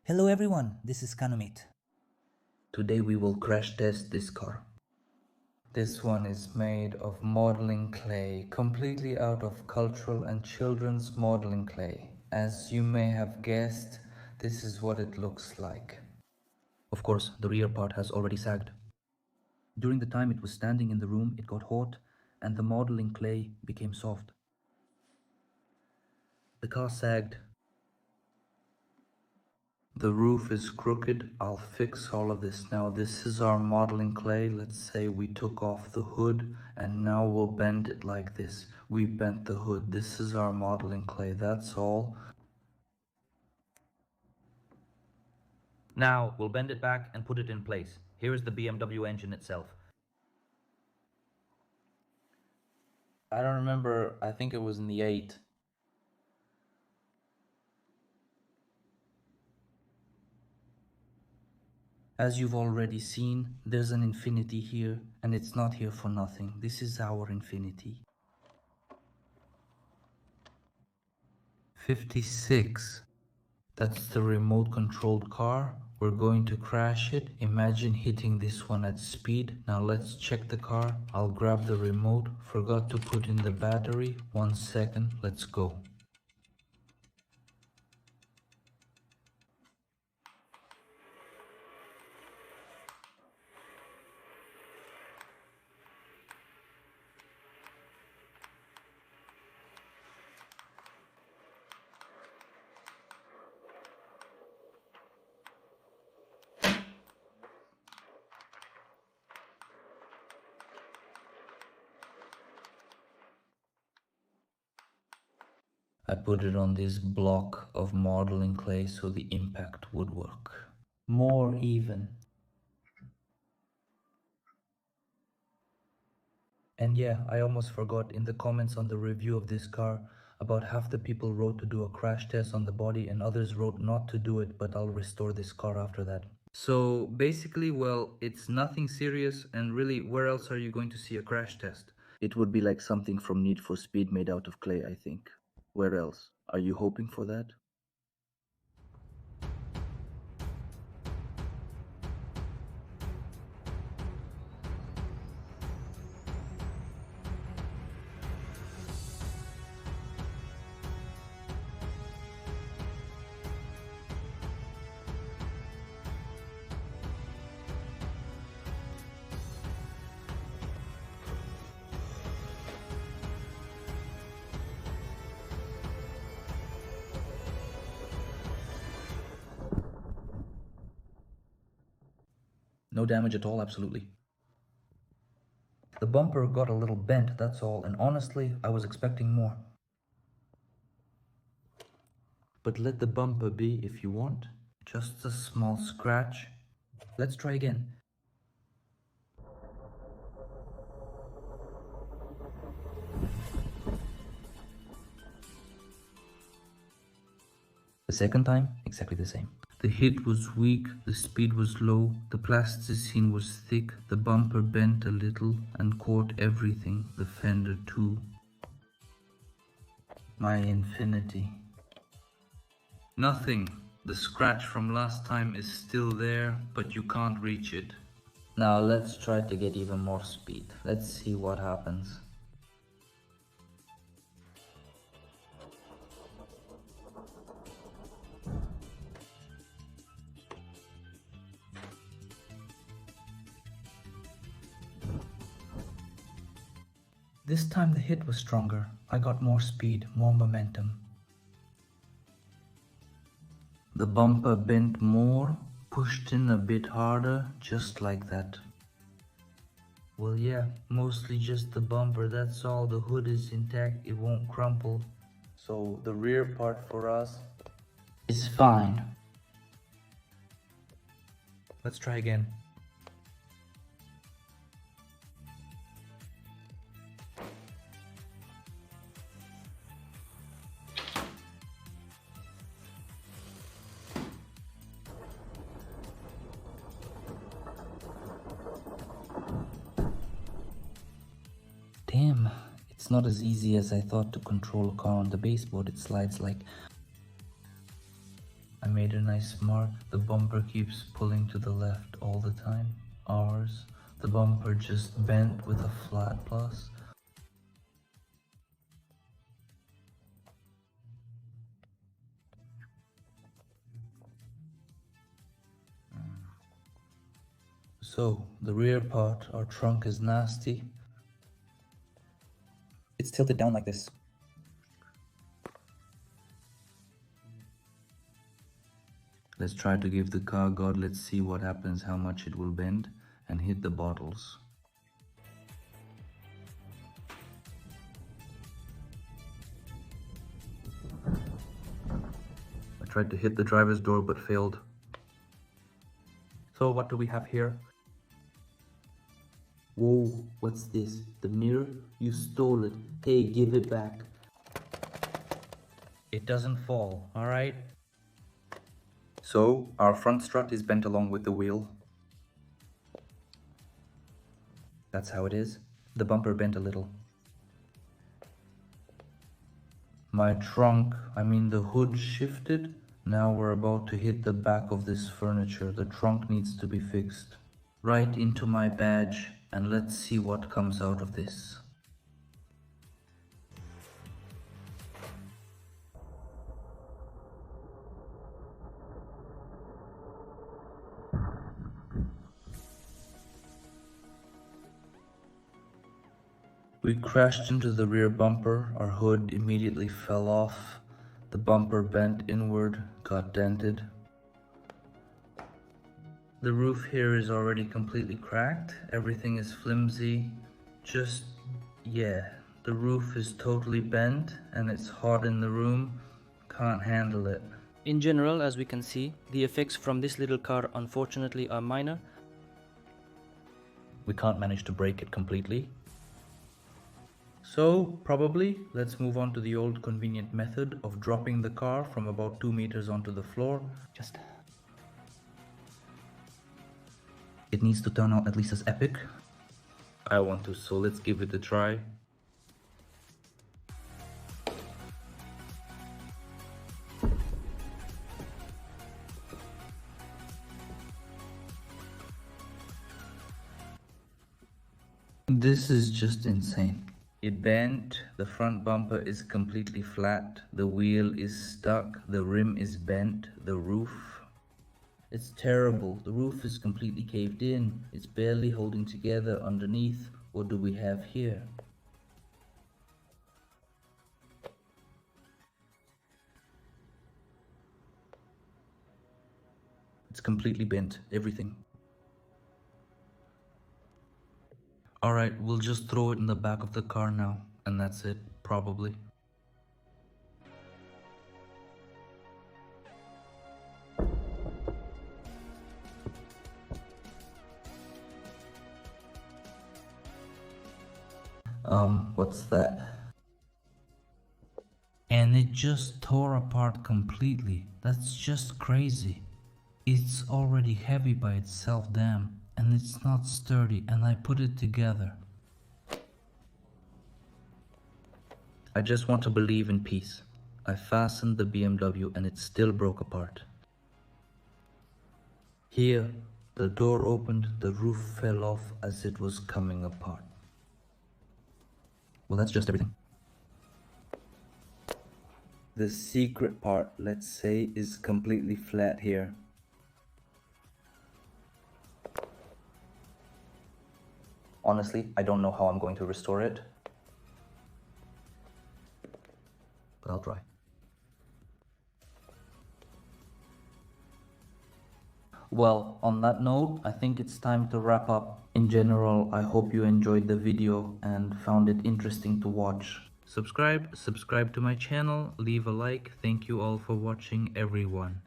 Hello everyone, this is Kanumit. Today we will crash test this car. This one is made of modeling clay, completely out of cultural and children's modeling clay. As you may have guessed, this is what it looks like. Of course, the rear part has already sagged. During the time it was standing in the room, it got hot and the modeling clay became soft. The car sagged. The roof is crooked. I'll fix all of this now. This is our modeling clay. Let's say we took off the hood and now we'll bend it like this. We bent the hood. This is our modeling clay. That's all. Now we'll bend it back and put it in place. Here is the BMW engine itself. I don't remember. I think it was in the 8. As you've already seen, there's an infinity here, and it's not here for nothing. This is our infinity. 56. That's the remote controlled car. We're going to crash it. Imagine hitting this one at speed. Now let's check the car. I'll grab the remote. Forgot to put in the battery. 1 second. Let's go. I put it on this block of modeling clay so the impact would work. More even. And yeah, I almost forgot, in the comments on the review of this car, about half the people wrote to do a crash test on the body and others wrote not to do it, but I'll restore this car after that. So basically, well, it's nothing serious, and really, where else are you going to see a crash test? It would be like something from Need for Speed made out of clay, I think. Where else? Are you hoping for that? No damage at all, absolutely. The bumper got a little bent, that's all, and honestly, I was expecting more. But let the bumper be if you want. Just a small scratch. Let's try again. The second time, exactly the same. The hit was weak, the speed was low, the plasticine was thick, the bumper bent a little and caught everything, the fender too. My infinity. Nothing. The scratch from last time is still there, but you can't reach it. Now let's try to get even more speed. Let's see what happens. This time the hit was stronger. I got more speed, more momentum. The bumper bent more, pushed in a bit harder, just like that. Well, yeah, mostly just the bumper, that's all. The hood is intact, it won't crumple. So the rear part for us is fine. Let's try again. Damn, it's not as easy as I thought to control a car on the baseboard. It slides like... made a nice mark. The bumper keeps pulling to the left all the time. Ours, the bumper just bent with a flat plus. So, the rear part, our trunk is nasty. It's tilted down like this. Let's try to give the car God. Let's see what happens, how much it will bend and hit the bottles. I tried to hit the driver's door but failed. So what do we have here? Whoa, what's this? The mirror? You stole it. Hey, give it back. It doesn't fall, alright? So, our front strut is bent along with the wheel. That's how it is. The bumper bent a little. My trunk, the hood shifted. Now we're about to hit the back of this furniture. The trunk needs to be fixed. Right into my badge, and let's see what comes out of this. We crashed into the rear bumper. Our hood immediately fell off. The bumper bent inward, got dented. The roof here is already completely cracked. Everything is flimsy. The roof is totally bent and it's hot in the room. Can't handle it. In general, as we can see, the effects from this little car unfortunately are minor. We can't manage to break it completely. So, probably, let's move on to the old convenient method of dropping the car from about 2 meters onto the floor. It needs to turn out at least as epic. I want to, so let's give it a try. This is just insane. It bent, the front bumper is completely flat, the wheel is stuck, the rim is bent, the roof. It's terrible. The roof is completely caved in. It's barely holding together underneath. What do we have here? It's completely bent, everything. Alright, we'll just throw it in the back of the car now, and that's it, probably. What's that? And it just tore apart completely. That's just crazy. It's already heavy by itself, damn. And it's not sturdy, and I put it together. I just want to believe in peace. I fastened the BMW and it still broke apart. Here, the door opened, the roof fell off as it was coming apart. Well, that's just everything. The secret part, let's say, is completely flat here. Honestly, I don't know how I'm going to restore it, but I'll try. Well, on that note, I think it's time to wrap up. In general, I hope you enjoyed the video and found it interesting to watch. Subscribe to my channel, leave a like. Thank you all for watching, everyone.